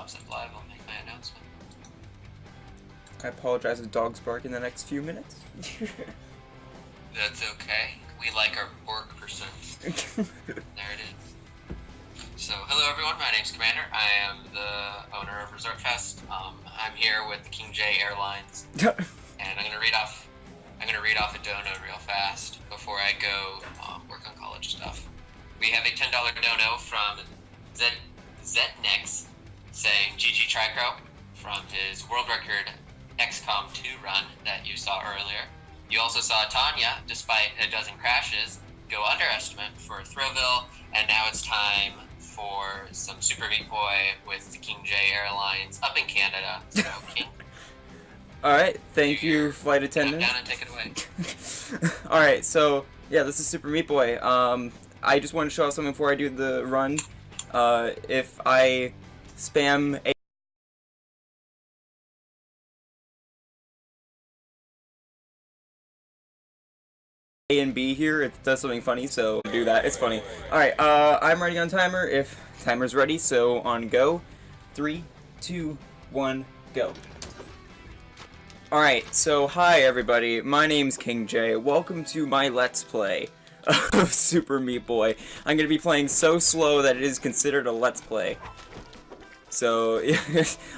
pops up live, I'll make my announcement. I apologize if dogs bark in the next few minutes. That's okay. We like our pork percents. There it is. So, hello everyone, my name's Commander. I am the owner of Resort Fest. I'm here with the KingJ Airlines, and I'm gonna read off a dono real fast before I go work on college stuff. We have a $10 dono from Zetnex saying GG Trico from his world record XCOM 2 run that you saw earlier. You also saw Tanya, despite a dozen crashes, go underestimate for Throwville, and now it's time for some Super Meat Boy with the KingJ Airlines up in Canada. So, King. Alright, thank you, flight attendant. Come down and take it away. Alright, so, yeah, this is Super Meat Boy. I just want to show off something before I do the run. If I spam A and B here, it does something funny, so do that. It's funny. Alright, I'm ready on timer if timer's ready, so on go. 3, 2, 1, go. Alright, so hi everybody, my name's KingJ. Welcome to my Let's Play of Super Meat Boy. I'm gonna be playing so slow that it is considered a Let's Play. So,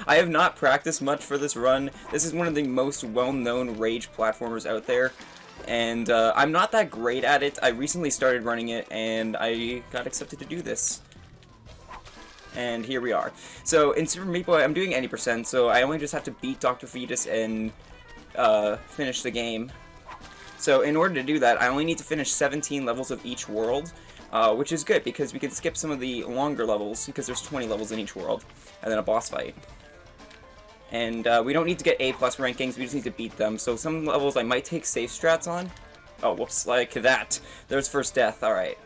I have not practiced much for this run. This is one of the most well-known rage platformers out there. And I'm not that great at it. I recently started running it, and I got accepted to do this. And here we are. So, in Super Meat Boy, I'm doing any %, so I only just have to beat Dr. Fetus and finish the game. So, in order to do that, I only need to finish 17 levels of each world, which is good, because we can skip some of the longer levels, because there's 20 levels in each world, and then a boss fight. And we don't need to get A+ rankings, we just need to beat them. So some levels I might take safe strats on. Oh, whoops, like that. There's first death, alright.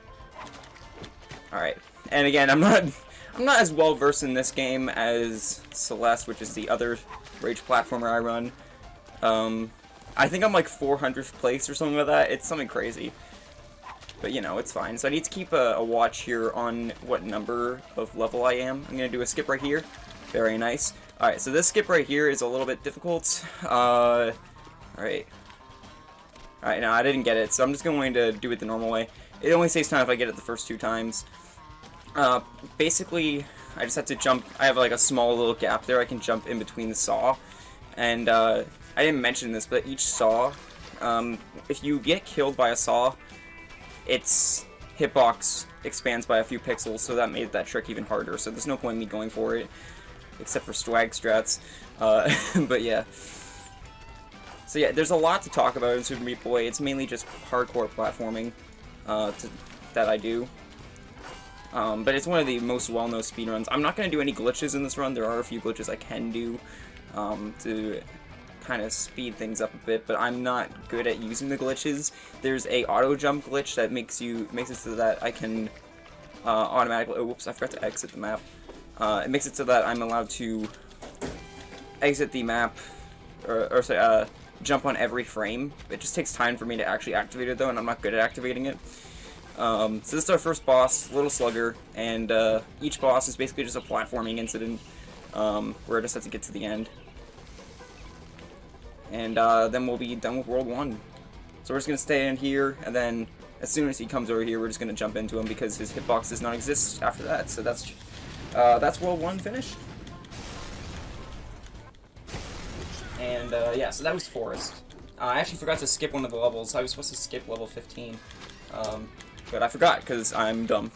Alright. And again, I'm not as well versed in this game as Celeste, which is the other rage platformer I run. I think I'm like 400th place or something like that. It's something crazy. But you know, it's fine. So I need to keep a watch here on what number of level I am. I'm gonna do a skip right here. Very nice. Alright, so this skip right here is a little bit difficult. Alright. Alright, no, I didn't get it, so I'm just going to do it the normal way. It only saves time if I get it the first 2 times. Basically, I just have to jump. I have like a small little gap there I can jump in between the saw. And, I didn't mention this, but each saw, if you get killed by a saw, its hitbox expands by a few pixels, so that made that trick even harder, so there's no point in me going for it. Except for swag strats, but yeah. So yeah, there's a lot to talk about in Super Meat Boy. It's mainly just hardcore platforming that I do. But it's one of the most well-known speedruns. I'm not going to do any glitches in this run. There are a few glitches I can do to kind of speed things up a bit, but I'm not good at using the glitches. There's a auto jump glitch that makes it so that I can automatically. Oh, whoops! I forgot to exit the map. It makes it so that I'm allowed to exit the map, or say, jump on every frame. It just takes time for me to actually activate it, though, and I'm not good at activating it. So this is our first boss, Little Slugger, and each boss is basically just a platforming incident, where I just have to get to the end. And then we'll be done with World 1. So we're just going to stay in here, and then as soon as he comes over here, we're just going to jump into him, because his hitbox does not exist after that, so that's World 1 finished. And, yeah, so that was Forest. I actually forgot to skip one of the levels. I was supposed to skip level 15. But I forgot, because I'm dumb.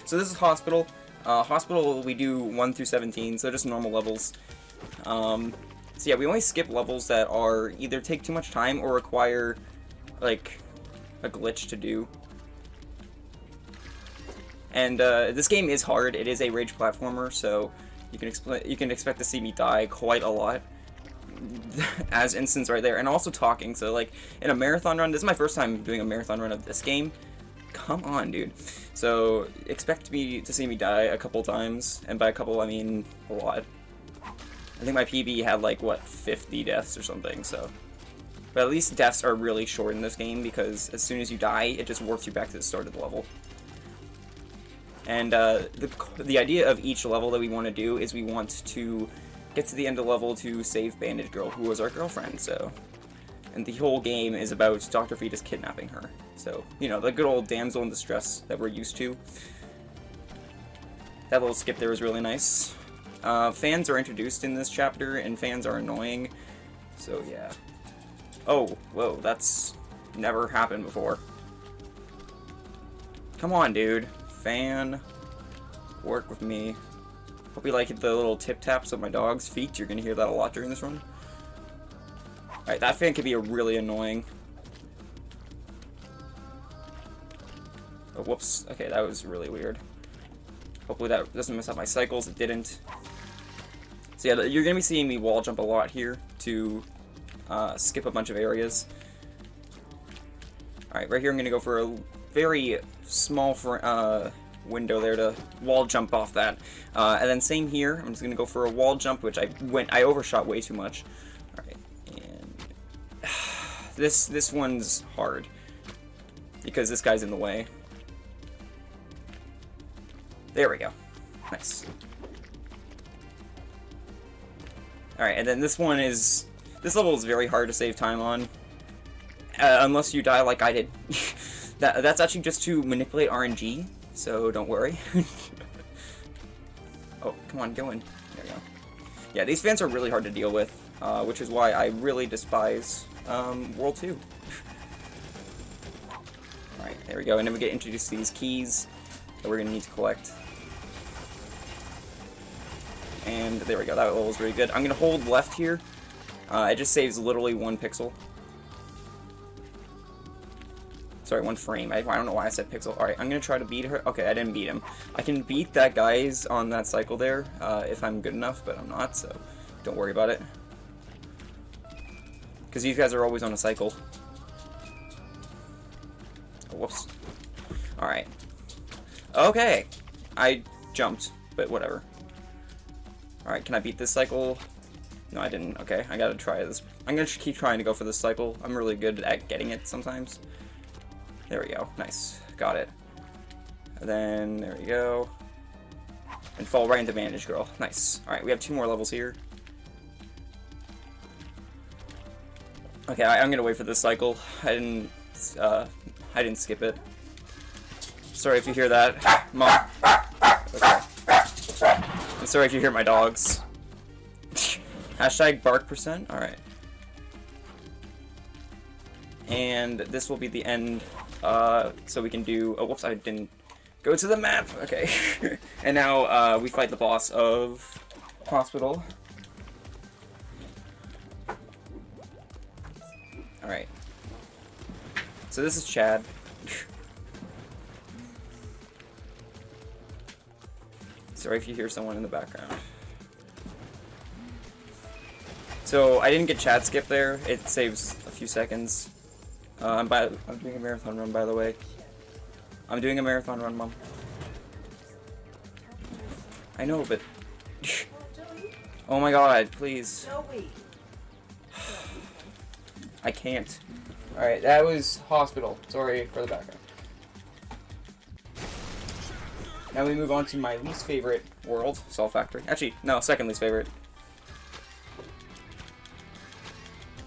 So this is Hospital. Hospital, we do 1 through 17, so just normal levels. So yeah, we only skip levels that are either take too much time or require, like, a glitch to do. And this game is hard. It is a rage platformer, so you can expect to see me die quite a lot, as instance right there. And also talking. So like in a marathon run, this is my first time doing a marathon run of this game. Come on, dude. So expect to see me die a couple times, and by a couple I mean a lot. I think my PB had like what 50 deaths or something. So, but at least deaths are really short in this game, because as soon as you die, it just warps you back to the start of the level. And the idea of each level that we want to do is we want to get to the end of the level to save Bandage Girl, who was our girlfriend, so... And the whole game is about Dr. Fetus kidnapping her. So, you know, the good old damsel in distress that we're used to. That little skip there was really nice. Fans are introduced in this chapter, and fans are annoying. So, yeah. Oh, whoa, that's never happened before. Come on, dude. Fan. Work with me. Hope you like the little tip-taps of my dog's feet. You're gonna hear that a lot during this run. Alright, that fan can be really annoying. Oh, whoops. Okay, that was really weird. Hopefully that doesn't mess up my cycles. It didn't. So yeah, you're going to be seeing me wall jump a lot here to skip a bunch of areas. Alright, right here I'm going to go for a very small window there to wall jump off that. And then same here, I'm just going to go for a wall jump, which I overshot way too much. Alright, and this one's hard because this guy's in the way. There we go. Nice. Alright, and then this level is very hard to save time on. Unless you die like I did. That's actually just to manipulate RNG, so don't worry. Oh, come on, go in. There we go. Yeah, these fans are really hard to deal with, which is why I really despise World 2. Alright, there we go, and then we get introduced to these keys that we're going to need to collect. And there we go, that level was really good. I'm going to hold left here. It just saves literally 1 pixel. Sorry, 1 frame. I don't know why I said pixel. Alright, I'm going to try to beat her. Okay, I didn't beat him. I can beat that guy's on that cycle there if I'm good enough, but I'm not, so don't worry about it. Because these guys are always on a cycle. Oh, whoops. Alright. Okay. I jumped, but whatever. Alright, can I beat this cycle? No, I didn't. Okay, I gotta try this. I'm gonna keep trying to go for this cycle. I'm really good at getting it sometimes. There we go. Nice. Got it. And then, there we go. And fall right into Bandage Girl. Nice. Alright, we have 2 more levels here. Okay, I'm gonna wait for this cycle. I didn't skip it. Sorry if you hear that. Mom. Okay. I'm sorry if you hear my dogs. Hashtag bark %. Alright. And this will be the end. So we can do... Oh, whoops, I didn't go to the map. Okay. And now we fight the boss of Hospital. Alright. So this is Chad. Sorry if you hear someone in the background. So I didn't get Chad skip there. It saves a few seconds. I'm doing a marathon run, by the way. I'm doing a marathon run, Mom. I know, but... Oh my god, please. I can't. Alright, that was Hospital. Sorry for the background. Now we move on to my least favorite world, Salt Factory. Actually, no, second least favorite.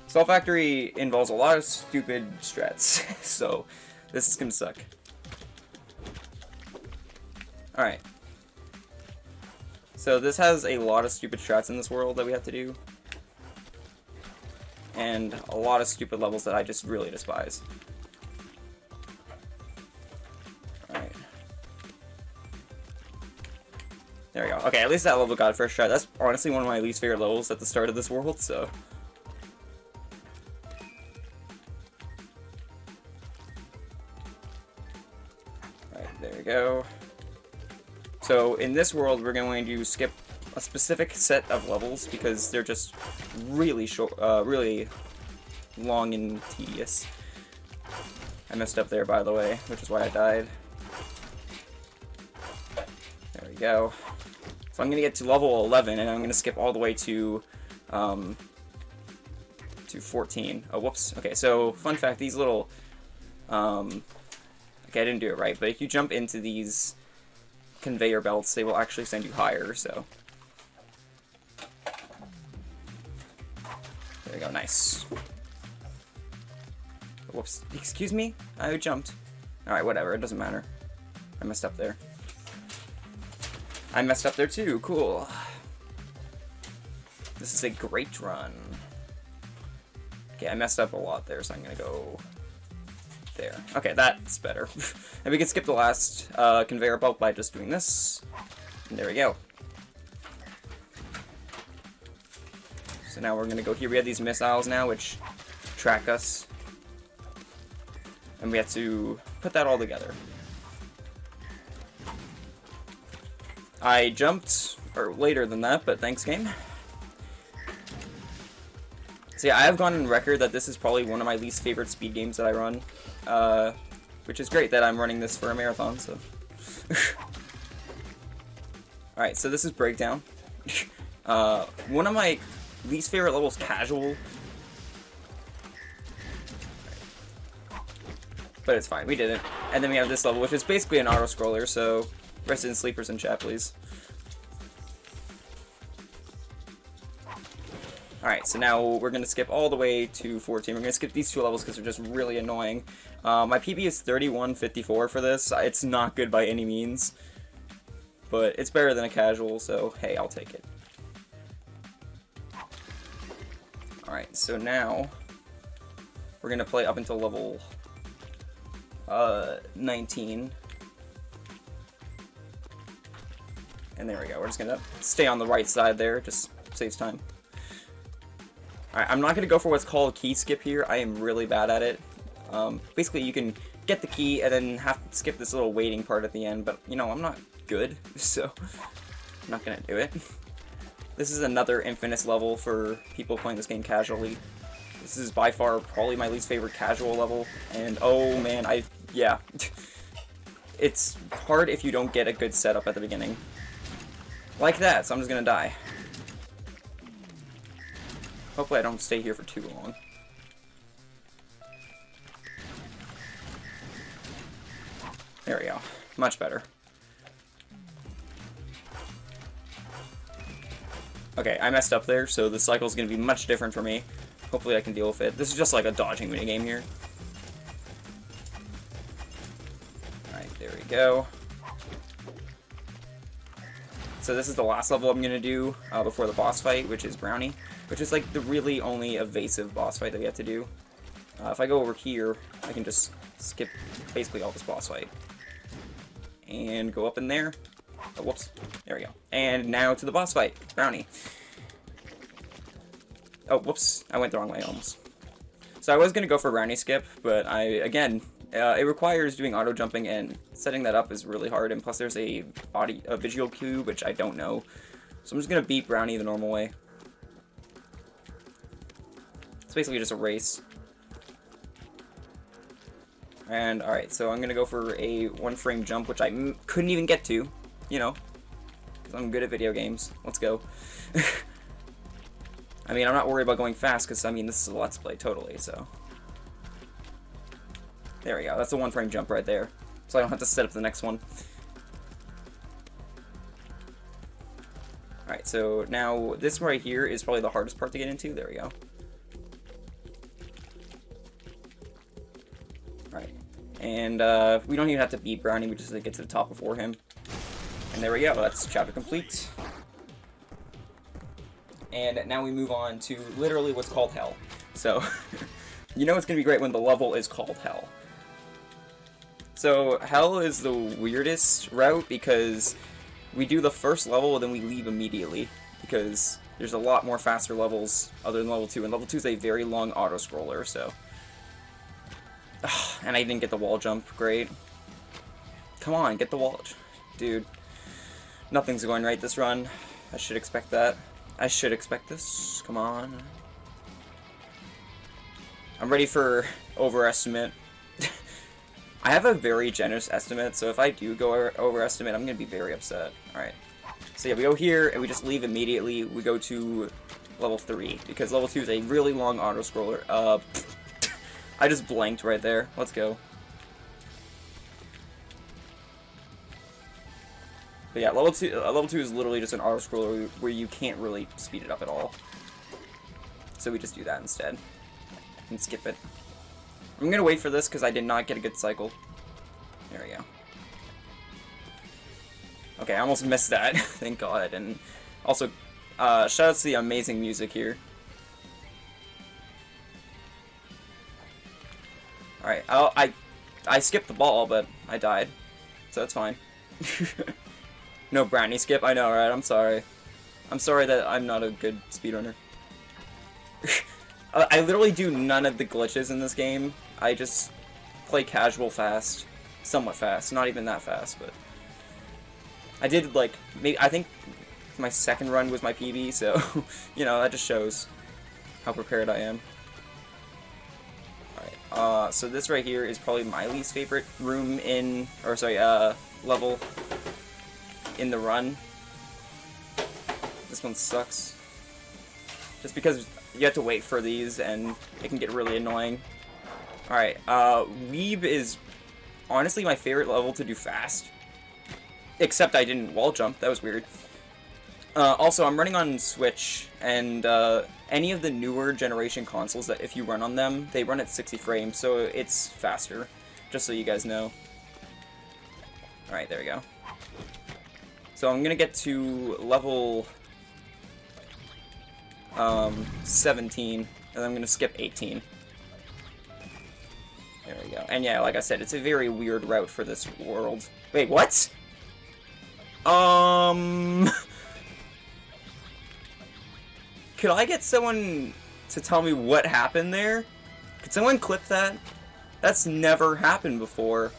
Salt Factory involves a lot of stupid strats, so this is gonna suck. Alright. So this has a lot of stupid strats in this world that we have to do. And a lot of stupid levels that I just really despise. Alright. There we go. Okay, at least that level got a first try. That's honestly one of my least favorite levels at the start of this world, so... There we go. So in this world, we're going to skip a specific set of levels because they're just really short, really long and tedious. I messed up there, by the way, which is why I died. There we go. So I'm gonna get to level 11, and I'm gonna skip all the way to 14. Oh, whoops. Okay, so fun fact: these little okay, I didn't do it right, but if you jump into these conveyor belts, they will actually send you higher, so. There we go, nice. Whoops, excuse me? I jumped. Alright, whatever, it doesn't matter. I messed up there. I messed up there too, cool. This is a great run. Okay, I messed up a lot there, so I'm gonna go there. Okay, that's better. And we can skip the last conveyor belt by just doing this. And there we go. So now we're gonna go here. We have these missiles now, which track us. And we have to put that all together. I jumped, or later than that, but thanks, game. So yeah, I have gone on record that this is probably one of my least favorite speed games that I run. Which is great that I'm running this for a marathon, so. Alright, so this is Breakdown. One of my least favorite levels, Casual. But it's fine, we did it. And then we have this level, which is basically an auto-scroller, so Resident Sleepers in chat, please. Alright, so now we're going to skip all the way to 14. We're going to skip these two levels because they're just really annoying. My PB is 31:54 for this. It's not good by any means. But it's better than a casual, so hey, I'll take it. Alright, so now we're going to play up until level 19. And there we go. We're just going to stay on the right side there. Just saves time. Alright, I'm not going to go for what's called key skip here. I am really bad at it. Basically, you can get the key and then have to skip this little waiting part at the end, but, you know, I'm not good, so I'm not going to do it. This is another Infamous level for people playing this game casually. This is by far probably my least favorite casual level, and oh man, yeah. It's hard if you don't get a good setup at the beginning. Like that, so I'm just going to die. Hopefully I don't stay here for too long. There we go. Much better. Okay, I messed up there, so the cycle is going to be much different for me. Hopefully I can deal with it. This is just like a dodging minigame here. Alright, there we go. So this is the last level I'm going to do before the boss fight, which is Brownie. Which is like the really only evasive boss fight that we have to do. If I go over here, I can just skip basically all this boss fight. And go up in there. Oh, whoops. There we go. And now to the boss fight. Brownie. Oh, whoops. I went the wrong way almost. So I was going to go for Brownie skip, but again, it requires doing auto jumping, and setting that up is really hard. And plus there's a visual cue, which I don't know. So I'm just going to beat Brownie the normal way. It's basically just a race. And, alright, so I'm gonna go for a one-frame jump, which I couldn't even get to, you know, because I'm good at video games. Let's go. I mean, I'm not worried about going fast, because, I mean, this is a Let's Play, totally, so. There we go, that's a one-frame jump right there, so I don't have to set up the next one. Alright, so now, this right here is probably the hardest part to get into. There we go. And we don't even have to beat Brownie, we just have to get to the top before him. And there we go, that's chapter complete. And now we move on to literally what's called Hell. So, you know it's going to be great when the level is called Hell. So, Hell is the weirdest route because we do the first level and then we leave immediately. Because there's a lot more faster levels other than level 2, and level 2 is a very long auto-scroller, so. And I didn't get the wall jump. Great. Come on, get the wall. Dude. Nothing's going right this run. I should expect that. I should expect this. Come on. I'm ready for overestimate. I have a very generous estimate, so if I do go overestimate, I'm going to be very upset. Alright. So yeah, we go here, and we just leave immediately. We go to level 3, because level 2 is a really long auto-scroller. I just blanked right there. Let's go. But yeah, level 2 is literally just an auto scroller where you can't really speed it up at all. So we just do that instead and skip it. I'm gonna wait for this because I did not get a good cycle. There we go. Okay, I almost missed that. Thank God. And also, shout out to the amazing music here. Alright, I skipped the ball, but I died. So that's fine. No brownie skip? I know, right? I'm sorry. I'm sorry that I'm not a good speedrunner. I literally do none of the glitches in this game. I just play casual fast. Somewhat fast. Not even that fast, but... I did, like, maybe, I think my second run was my PB, so, you know, that just shows how prepared I am. Alright, so this right here is probably my least favorite room in, or sorry, level in the run. This one sucks. Just because you have to wait for these, and it can get really annoying. Alright, Weeb is honestly my favorite level to do fast. Except I didn't wall jump, that was weird. Also, I'm running on Switch, and any of the newer generation consoles that if you run on them, they run at 60 frames, so it's faster. Just so you guys know. Alright, there we go. So I'm gonna get to level 17, and then I'm gonna skip 18. There we go. And yeah, like I said, it's a very weird route for this world. Wait, what? Could I get someone to tell me what happened there? Could someone clip that? That's never happened before.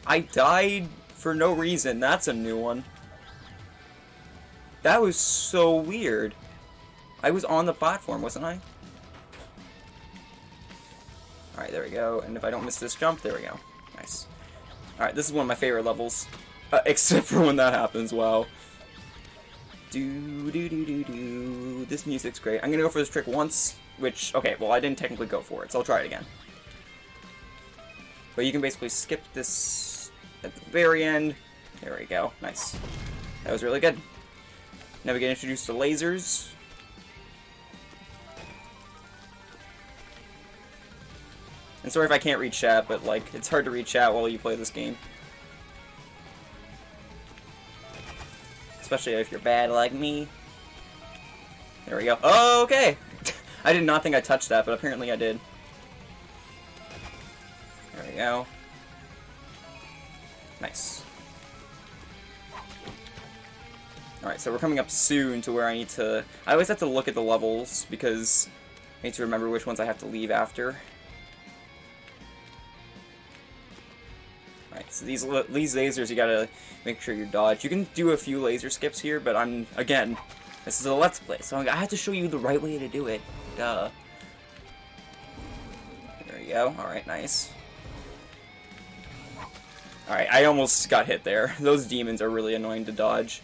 I died for no reason. That's a new one. That was so weird. I was on the platform, wasn't I? Alright, there we go. And if I don't miss this jump, there we go. Nice. Alright, this is one of my favorite levels. Except for when that happens, wow. Do. This music's great. I'm gonna go for this trick once, which, okay, well, I didn't technically go for it, so I'll try it again. But you can basically skip this at the very end. There we go. Nice. That was really good. Now we get introduced to lasers. And sorry if I can't read chat, but, like, it's hard to read chat while you play this game. Especially if you're bad like me. There we go. Oh, okay! I did not think I touched that, but apparently I did. There we go. Nice. Alright, so we're coming up soon to where I need to... I always have to look at the levels, because I need to remember which ones I have to leave after. Alright, so these lasers, you gotta make sure you dodge. You can do a few laser skips here, but again, this is a Let's Play, so I have to show you the right way to do it. Duh. There you go. Alright, nice. Alright, I almost got hit there. Those demons are really annoying to dodge.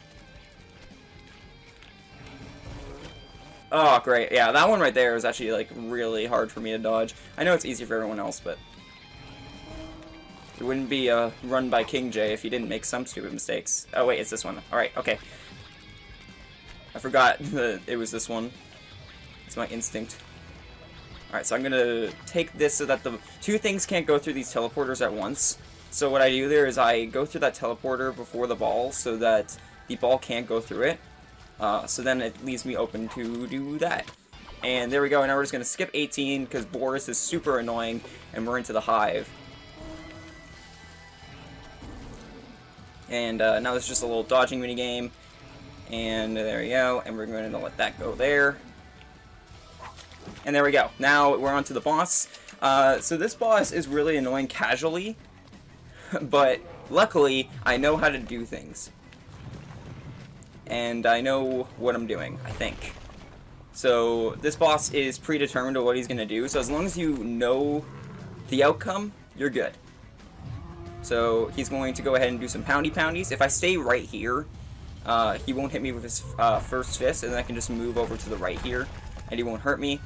Oh, great. Yeah, that one right there is actually, like, really hard for me to dodge. I know it's easy for everyone else, but... it wouldn't be a run by KingJ if he didn't make some stupid mistakes. Oh wait, it's this one. Alright, okay. I forgot that it was this one. It's my instinct. Alright, so I'm gonna take this so that the two things can't go through these teleporters at once. So what I do there is I go through that teleporter before the ball so that the ball can't go through it. So then it leaves me open to do that. And there we go, and now we're just gonna skip 18 because Boris is super annoying and we're into the hive. And now it's just a little dodging minigame. And there we go. And we're going to let that go there. And there we go. Now we're on to the boss. So this boss is really annoying casually. But luckily, I know how to do things. And I know what I'm doing, I think. So this boss is predetermined to what he's going to do. So as long as you know the outcome, you're good. So he's going to go ahead and do some poundies. If I stay right here, he won't hit me with his first fist, and then I can just move over to the right here, and he won't hurt me.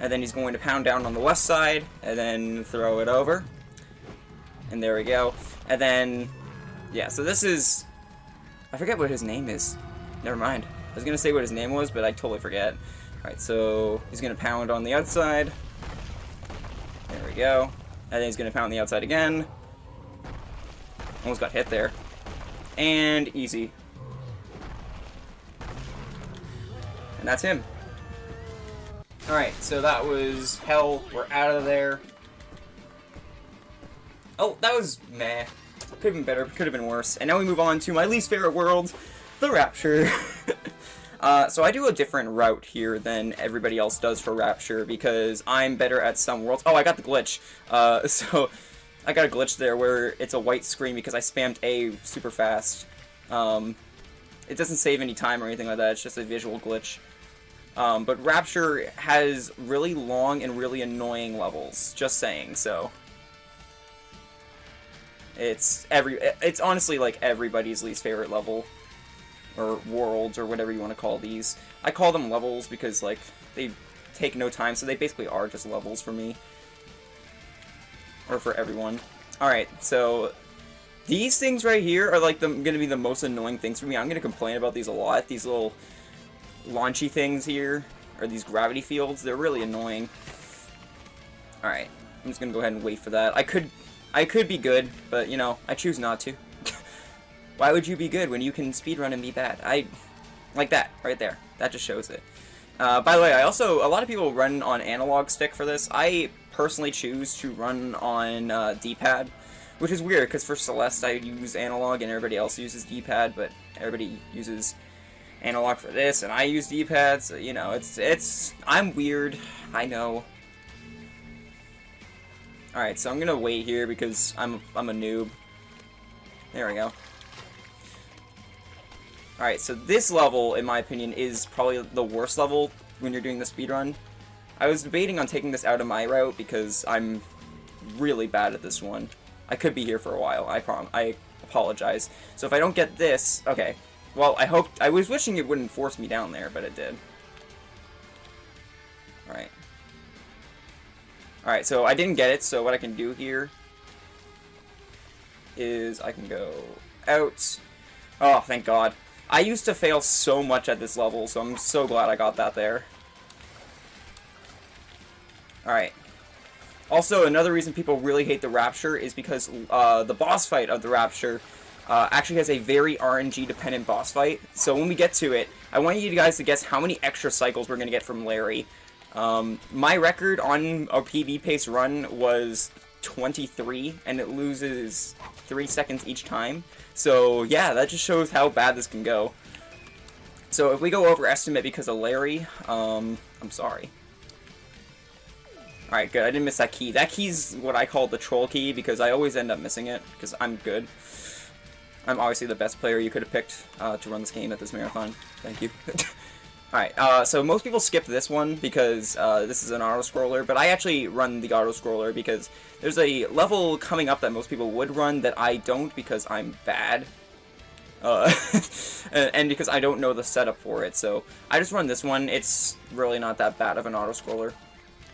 And then he's going to pound down on the left side, and then throw it over. And there we go. And then, yeah, so this is I forget what his name is. Never mind. I was gonna say what his name was, but I totally forget. Alright, so he's gonna pound on the outside. There we go. And then he's gonna pound on the outside again. Almost got hit there. And easy. And that's him. Alright, so that was hell. We're out of there. Oh, that was meh. Could have been better, could have been worse. And now we move on to my least favorite world, the Rapture. So I do a different route here than everybody else does for Rapture because I'm better at some worlds. Oh, I got the glitch. So I got a glitch there where it's a white screen because I spammed A super fast. It doesn't save any time or anything like that, it's just a visual glitch. But Rapture has really long and really annoying levels, just saying, so... It's honestly like everybody's least favorite level, or worlds, or whatever you want to call these. I call them levels because like they take no time, so they basically are just levels for me, or for everyone. All right, so these things right here are like gonna be the most annoying things for me. I'm gonna complain about these a lot. These little launchy things here, or these gravity fields, they're really annoying. All right, I'm just gonna go ahead and wait for that. I could be good, but, you know, I choose not to. Why would you be good when you can speedrun and be bad? Like that, right there. That just shows it. By the way, a lot of people run on analog stick for this. I personally choose to run on D-pad, which is weird, because for Celeste I use analog and everybody else uses D-pad, but everybody uses analog for this, and I use D-pad, so, you know, I'm weird, I know. Alright, so I'm gonna wait here because I'm a noob. There we go. Alright, so this level, in my opinion, is probably the worst level when you're doing the speedrun. I was debating on taking this out of my route because I'm really bad at this one. I could be here for a while, I apologize. So if I don't get this, okay. Well, I was wishing it wouldn't force me down there, but it did. Alright. Alright, so I didn't get it, so what I can do here is I can go out. Oh, thank God. I used to fail so much at this level, so I'm so glad I got that there. Alright. Also, another reason people really hate the Rapture is because the boss fight of the Rapture actually has a very RNG-dependent boss fight. So when we get to it, I want you guys to guess how many extra cycles we're going to get from Larry. My record on a PB pace run was 23, and it loses 3 seconds each time. So yeah, that just shows how bad this can go. So if we go overestimate because of Larry, I'm sorry. Alright, good, I didn't miss that key. That key's what I call the troll key, because I always end up missing it, because I'm good. I'm obviously the best player you could have picked to run this game at this marathon. Thank you. Alright, so most people skip this one because this is an auto-scroller, but I actually run the auto-scroller because there's a level coming up that most people would run that I don't because I'm bad. And because I don't know the setup for it, so I just run this one. It's really not that bad of an auto-scroller.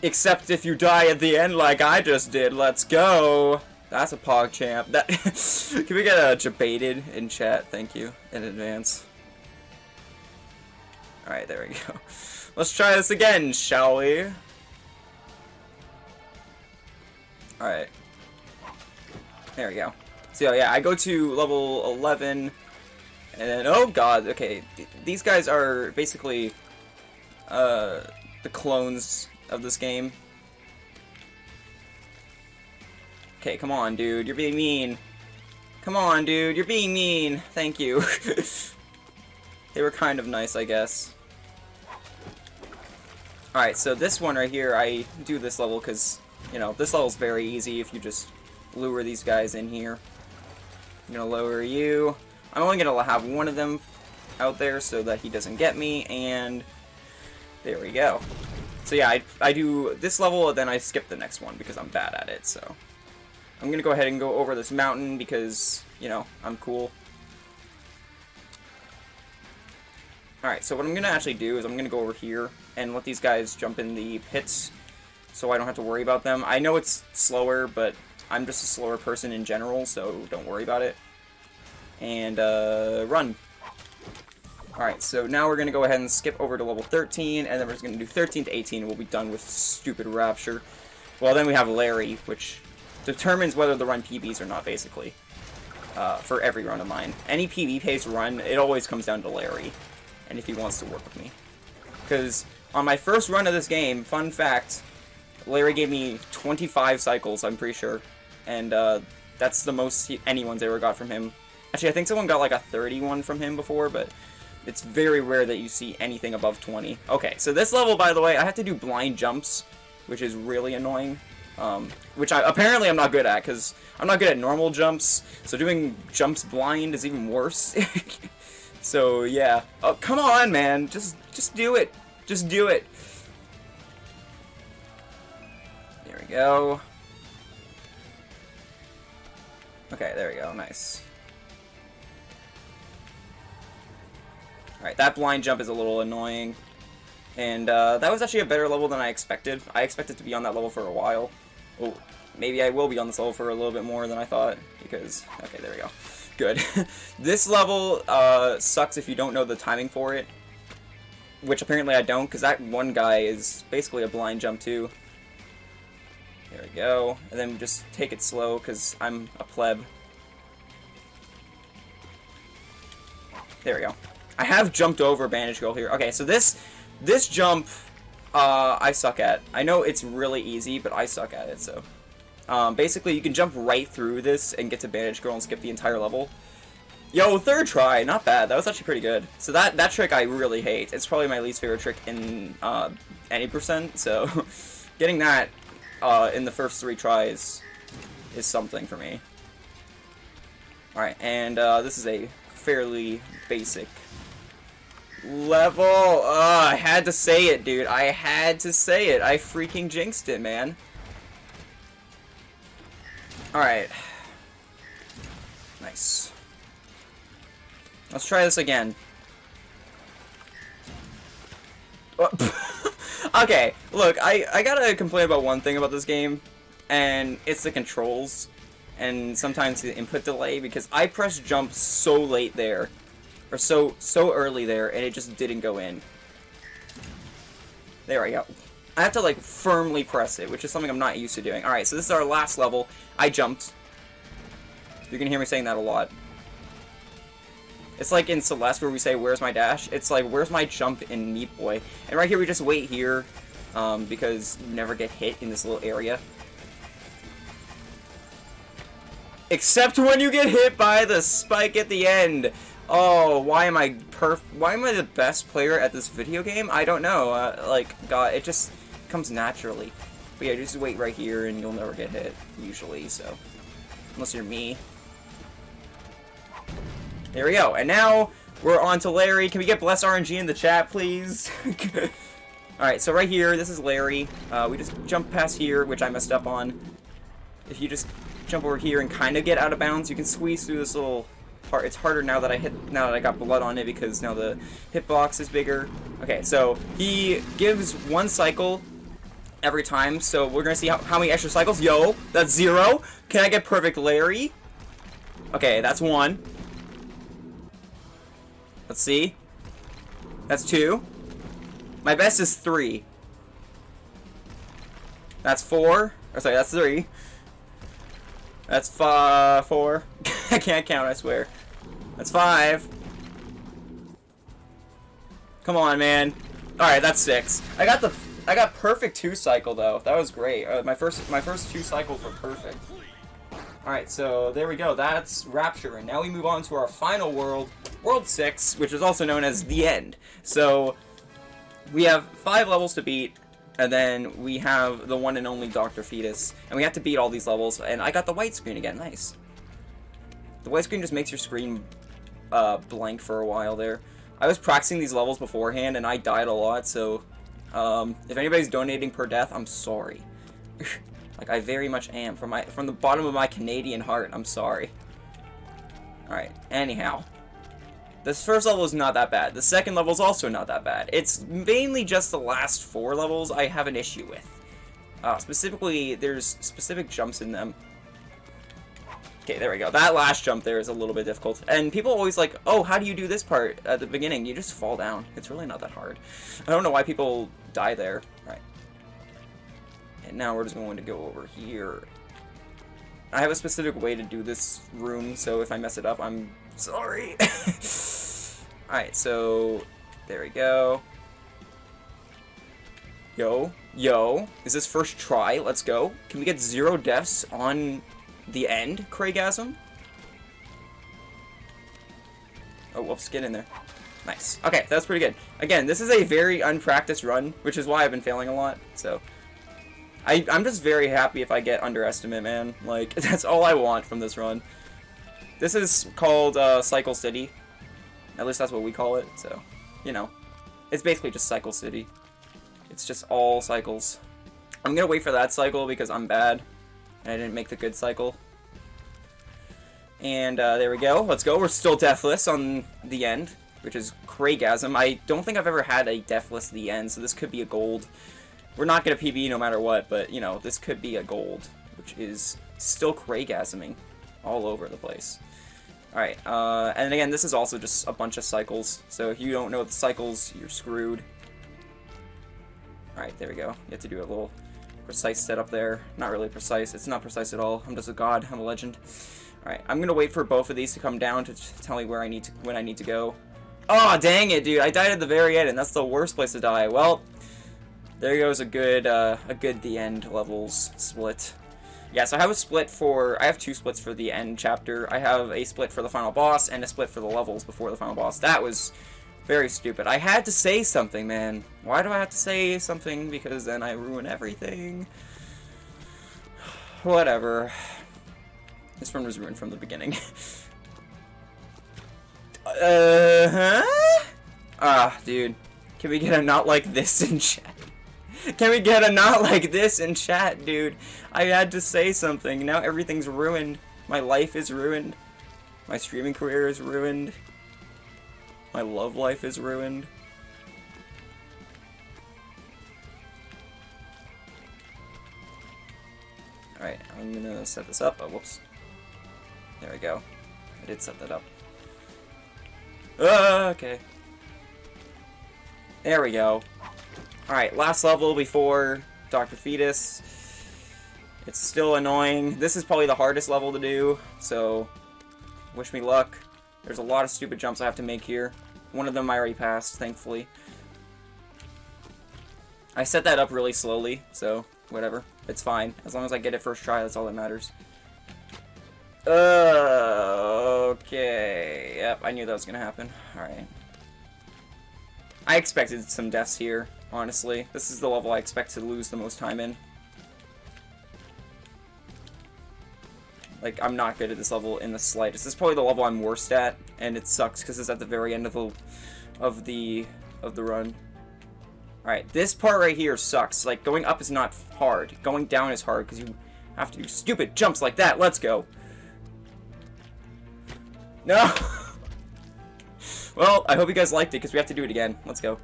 Except if you die at the end like I just did. Let's go! That's a PogChamp. Can we get a debated in chat? Thank you, in advance. Alright, there we go. Let's try this again, shall we? Alright. There we go. So yeah, I go to level 11, and then, oh god, okay. These guys are basically the clones of this game. Okay, come on, dude, you're being mean. Come on, dude, you're being mean. Thank you. They were kind of nice, I guess. Alright, so this one right here, I do this level because, you know, this level's very easy if you just lure these guys in here. I'm gonna lower you. I'm only gonna have one of them out there so that he doesn't get me, and there we go. So yeah, I do this level, and then I skip the next one because I'm bad at it, so. I'm gonna go ahead and go over this mountain because, you know, I'm cool. Alright, so what I'm gonna actually do is I'm gonna go over here and let these guys jump in the pits so I don't have to worry about them. I know it's slower, but I'm just a slower person in general, so don't worry about it. And, run. Alright, so now we're going to go ahead and skip over to level 13, and then we're just going to do 13 to 18, and we'll be done with stupid Rapture. Well, then we have Larry, which determines whether to run PBs or not, basically, for every run of mine. Any PB-based run, it always comes down to Larry, and if he wants to work with me. Because on my first run of this game, fun fact, Larry gave me 25 cycles, I'm pretty sure, and that's the most anyone's ever got from him. Actually, I think someone got like a 31 from him before, but it's very rare that you see anything above 20. Okay, so this level, by the way, I have to do blind jumps, which is really annoying. Which apparently I'm not good at, because I'm not good at normal jumps, so doing jumps blind is even worse. So, yeah. Oh, come on, man. Just do it. Just do it. There we go. Okay, there we go. Nice. Alright, that blind jump is a little annoying. And that was actually a better level than I expected. I expected to be on that level for a while. Oh, maybe I will be on this level for a little bit more than I thought. Because, okay, there we go. Good. This level sucks if you don't know the timing for it. Which apparently I don't, because that one guy is basically a blind jump too. There we go. And then just take it slow, because I'm a pleb. There we go. I have jumped over Bandage Girl here. Okay, so this jump, I suck at. I know it's really easy, but I suck at it, so. Basically, you can jump right through this and get to Bandage Girl and skip the entire level. Yo, third try, not bad. That was actually pretty good. So that trick I really hate. It's probably my least favorite trick in any percent, so getting that in the first 3 tries is something for me. Alright, and this is a fairly basic level. I had to say it, dude. I had to say it. I freaking jinxed it, man. Alright. Nice. Let's try this again. Okay, look, I gotta complain about one thing about this game, and it's the controls, and sometimes the input delay, because I pressed jump so late there, or so early there, and it just didn't go in. There we go. I have to, like, firmly press it, which is something I'm not used to doing. Alright, so this is our last level. I jumped. You're gonna hear me saying that a lot. It's like in Celeste where we say, where's my dash? It's like, where's my jump in Meat Boy? And right here we just wait here, because you never get hit in this little area. Except when you get hit by the spike at the end. Oh, why am I the best player at this video game? I don't know. Like, God, it just comes naturally. But yeah, just wait right here and you'll never get hit, usually, so. Unless you're me. There we go. And now, we're on to Larry. Can we get Bless RNG in the chat, please? Alright, so right here, this is Larry. We just jump past here, which I messed up on. If you just jump over here and kind of get out of bounds, you can squeeze through this little part. It's harder now that I got blood on it, because now the hitbox is bigger. Okay, so he gives 1 cycle every time, so we're gonna see how many extra cycles. Yo, that's 0. Can I get perfect Larry? Okay, that's 1. Let's see. That's 2. My best is 3. That's 4. Or sorry, that's 3. That's 4. I can't count, I swear. That's 5. Come on, man. Alright, that's 6. I got perfect 2 cycle though. That was great. My first 2 cycles were perfect. Alright, so there we go. That's Rapture. And now we move on to our final world, World 6, which is also known as the end. So we have 5 levels to beat. And then we have the one and only Dr. Fetus. And we have to beat all these levels. And I got the white screen again. Nice. The white screen just makes your screen blank for a while there. I was practicing these levels beforehand, and I died a lot. So if anybody's donating per death, I'm sorry. Like, I very much am. From the bottom of my Canadian heart, I'm sorry. Alright, anyhow. This first level is not that bad. The second level is also not that bad. It's mainly just the last 4 levels I have an issue with. Specifically, there's specific jumps in them. Okay, there we go. That last jump there is a little bit difficult. And people always like, oh, how do you do this part at the beginning? You just fall down. It's really not that hard. I don't know why people die there. All right. And now we're just going to go over here. I have a specific way to do this room, so if I mess it up, I'm sorry. Alright, so there we go. Yo, is this first try? Let's go. Can we get 0 deaths on the end, Craigasm? Oh, whoops, get in there. Nice. Okay, that's pretty good. Again, this is a very unpracticed run, which is why I've been failing a lot, so... I'm just very happy if I get underestimate, man. Like, that's all I want from this run. This is called Cycle City. At least that's what we call it, so, you know. It's basically just Cycle City. It's just all cycles. I'm gonna wait for that cycle because I'm bad. And I didn't make the good cycle. And there we go. Let's go. We're still deathless on the end, which is Craigasm. I don't think I've ever had a deathless at the end, so this could be a gold. We're not going to PB no matter what, but, you know, this could be a gold, which is still Craigasming all over the place. Alright, and again, this is also just a bunch of cycles, so if you don't know the cycles, you're screwed. Alright, there we go. You have to do a little precise setup there. Not really precise. It's not precise at all. I'm just a god. I'm a legend. Alright, I'm going to wait for both of these to come down to tell me where I need to, when I need to go. Oh, dang it, dude. I died at the very end, and that's the worst place to die. Well... there goes a good the end levels split. Yeah, so I have a split I have 2 splits for the end chapter. I have a split for the final boss and a split for the levels before the final boss. That was very stupid. I had to say something, man. Why do I have to say something? Because then I ruin everything. Whatever. This one was ruined from the beginning. Ah, dude. Can we get a not like this in chat? Can we get a not like this in chat, dude? I had to say something. Now everything's ruined. My life is ruined. My streaming career is ruined. My love life is ruined. Alright, I'm gonna set this up. Oh, whoops. There we go. I did set that up. Okay. There we go. Alright, last level before Dr. Fetus. It's still annoying. This is probably the hardest level to do, so wish me luck. There's a lot of stupid jumps I have to make here. One of them I already passed, thankfully. I set that up really slowly, so whatever. It's fine. As long as I get it first try, that's all that matters. Okay. Yep, I knew that was gonna happen. Alright. I expected some deaths here. Honestly, this is the level I expect to lose the most time in. Like, I'm not good at this level in the slightest. This is probably the level I'm worst at, and it sucks because it's at the very end of the run. Alright, this part right here sucks. Like, going up is not hard. Going down is hard because you have to do stupid jumps like that. Let's go. No! Well, I hope you guys liked it because we have to do it again. Let's go.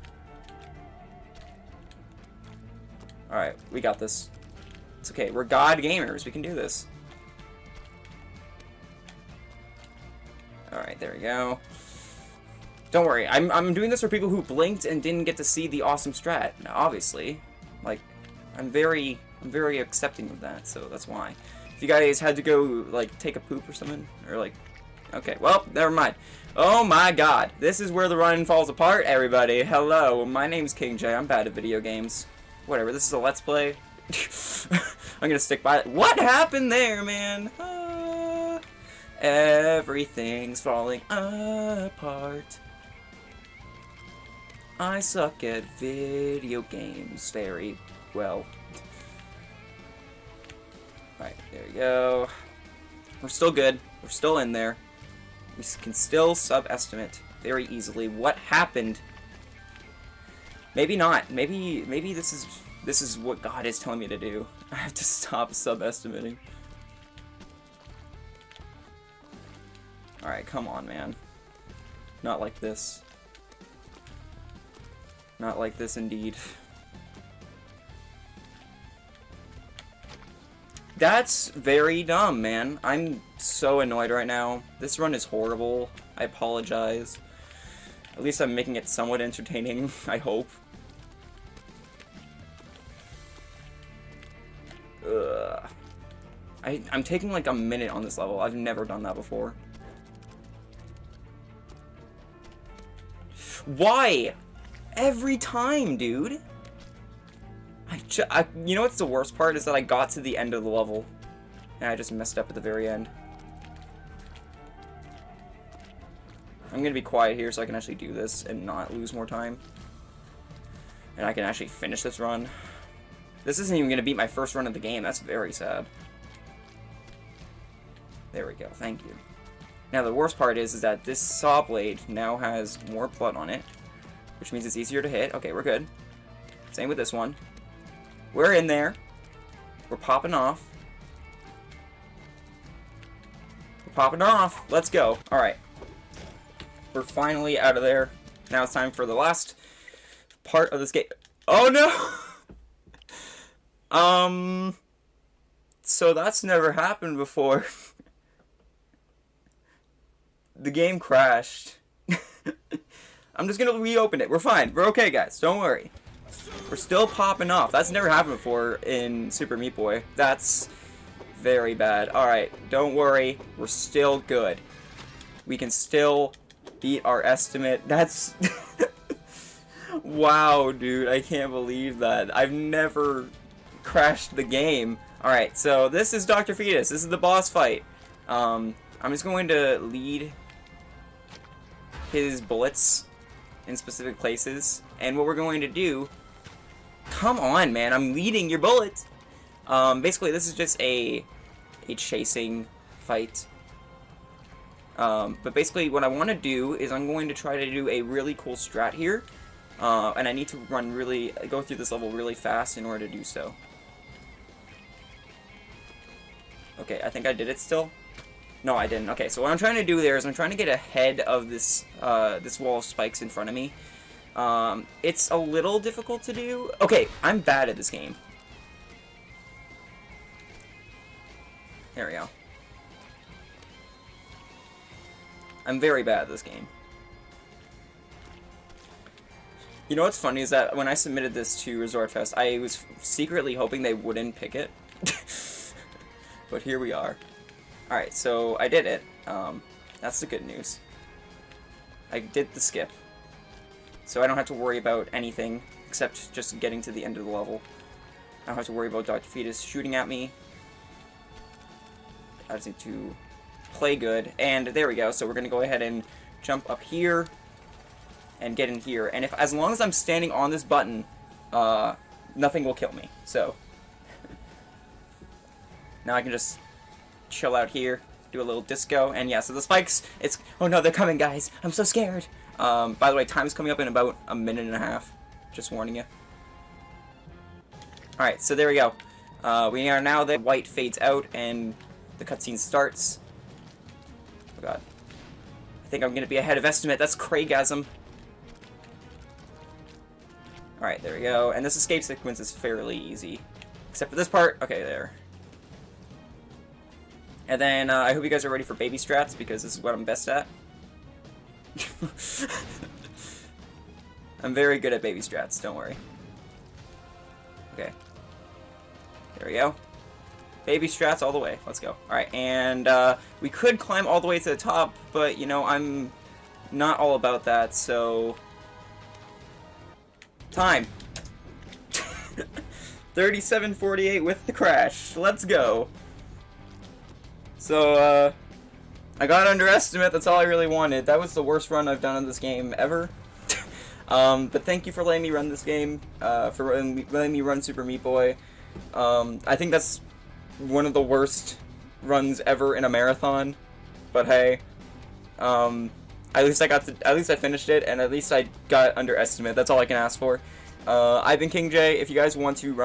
Alright, we got this. It's okay, we're god gamers, we can do this. Alright, there we go. Don't worry, I'm doing this for people who blinked and didn't get to see the awesome strat. Now, obviously. Like, I'm very accepting of that, so that's why. If you guys had to go, like, take a poop or something, or like... Okay, well, never mind. Oh my god, this is where the run falls apart, everybody. Hello, my name's KingJ, I'm bad at video games. Whatever, this is a Let's Play. I'm gonna stick by it. What happened there, man? Everything's falling apart. I suck at video games very well. Alright, there we go. We're still good. We're still in there. We can still sub-estimate very easily what happened. Maybe not. Maybe this is what God is telling me to do. I have to stop sub-estimating. Alright, come on, man. Not like this. Not like this, indeed. That's very dumb, man. I'm so annoyed right now. This run is horrible. I apologize. At least I'm making it somewhat entertaining, I hope. Ugh. I'm taking like a minute on this level. I've never done that before. Why? Every time, dude. You know what's the worst part is that I got to the end of the level and I just messed up at the very end. I'm gonna be quiet here so I can actually do this and not lose more time. And I can actually finish this run. This isn't even gonna beat my first run of the game. That's very sad. There we go. Thank you. Now the worst part is that this saw blade now has more blood on it, which means it's easier to hit. Okay, we're good. Same with this one. We're in there. We're popping off. We're popping off. Let's go. Alright. We're finally out of there. Now it's time for the last part of this game. Oh no! So that's never happened before. The game crashed. I'm just gonna reopen it. We're fine. We're okay, guys. Don't worry. We're still popping off. That's never happened before in Super Meat Boy. That's very bad. Alright, don't worry. We're still good. We can still beat our estimate. That's... Wow, dude. I can't believe that. I've never crashed the game. Alright, so this is Dr. Fetus. This is the boss fight. I'm just going to lead his bullets in specific places. And what we're going to do... Come on, man. I'm leading your bullets. Basically, this is just a chasing fight. But basically, what I want to do is I'm going to try to do a really cool strat here. And I need to go through this level really fast in order to do so. Okay, I think I did it still. No, I didn't. Okay, so what I'm trying to do there is I'm trying to get ahead of this this wall of spikes in front of me. It's a little difficult to do. Okay, I'm bad at this game. There we go. I'm very bad at this game. You know what's funny is that when I submitted this to Resort Fest, I was secretly hoping they wouldn't pick it. But here we are. Alright, so I did it. That's the good news. I did the skip. So I don't have to worry about anything except just getting to the end of the level. I don't have to worry about Dr. Fetus shooting at me. I just need to play good. And there we go. So we're going to go ahead and jump up here and get in here. And as long as I'm standing on this button, nothing will kill me. So now I can just chill out here, do a little disco. And yeah, so the spikes, oh no, they're coming, guys. I'm so scared. By the way, time's coming up in about a minute and a half. Just warning you. Alright, so there we go. We are now, the white fades out and the cutscene starts. Oh god. I think I'm gonna be ahead of estimate. That's Craigasm. Alright, there we go. And this escape sequence is fairly easy. Except for this part. Okay, there. And then, I hope you guys are ready for baby strats, because this is what I'm best at. I'm very good at baby strats, don't worry. Okay. There we go. Baby strats all the way. Let's go. Alright, and we could climb all the way to the top, but, you know, I'm not all about that, so... Time! 37:48 with the crash. Let's go! So, I got underestimate, that's all I really wanted. That was the worst run I've done in this game ever. But thank you for letting me run this game, for letting me run Super Meat Boy. I think that's one of the worst runs ever in a marathon. But hey, at least I finished it, and at least I got underestimate. That's all I can ask for. I've been KingJ. If you guys want to run